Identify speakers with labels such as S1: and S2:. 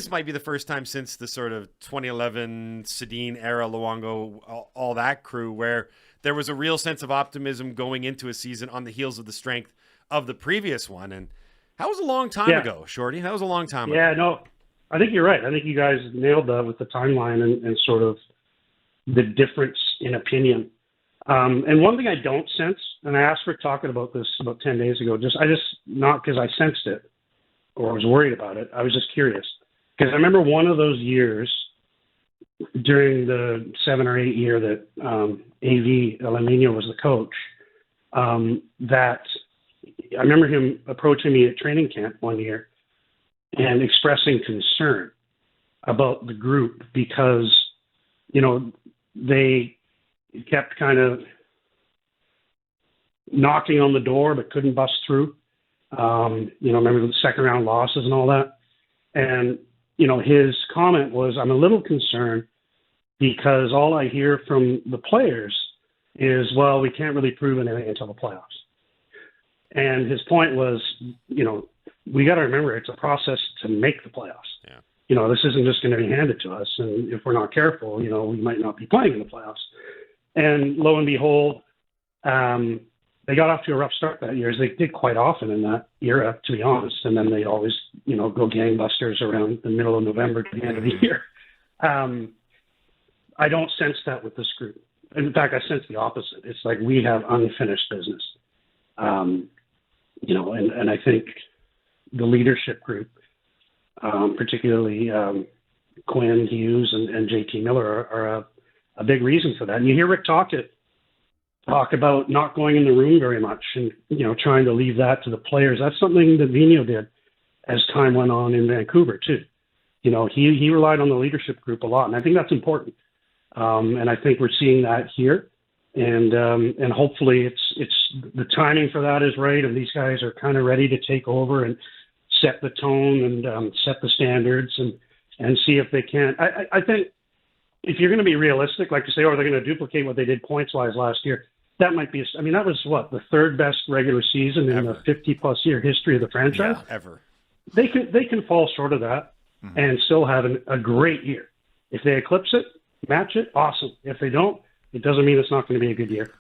S1: this might be the first time since the sort of 2011 Sedin era, Luongo, all that crew, where there was a real sense of optimism going into a season on the heels of the strength of the previous one. And that was a long time ago, Shorty. That was a long time ago.
S2: Yeah, no, I think you're right. I think you guys nailed that with the timeline and sort of the difference in opinion. And one thing I don't sense, and I asked Rick talking about this about 10 days ago, not because I sensed it or was worried about it. I was just curious. Because I remember one of those years during the 7 or 8 year that A.V. Alamino was the coach, that I remember him approaching me at training camp one year and expressing concern about the group because, they kept kind of knocking on the door but couldn't bust through. Remember the second round losses and all that. And, his comment was, I'm a little concerned because all I hear from the players is, well, we can't really prove anything until the playoffs. And his point was, we got to remember it's a process to make the playoffs.
S1: Yeah.
S2: This isn't just going to be handed to us. And if we're not careful, we might not be playing in the playoffs. And lo and behold, they got off to a rough start that year, as they did quite often in that era, to be honest. And then they always, go gangbusters around the middle of November to the end of the year. I don't sense that with this group. In fact, I sense the opposite. It's like we have unfinished business. And I think the leadership group, particularly Quinn Hughes and J.T. Miller, are a big reason for that. And you hear Rick talk about not going in the room very much and, trying to leave that to the players. That's something that Vino did as time went on in Vancouver too. He relied on the leadership group a lot, and I think that's important. And I think we're seeing that here. And hopefully it's the timing for that is right. And these guys are kind of ready to take over and set the tone and set the standards and see if they can. I think if you're going to be realistic, like to say, they're going to duplicate what they did points-wise last year, that might be, that was the third best regular season in the 50-plus year history of the franchise?
S1: Yeah, ever.
S2: They can fall short of that and still have a great year. If they eclipse it, match it, awesome. If they don't, it doesn't mean it's not going to be a good year.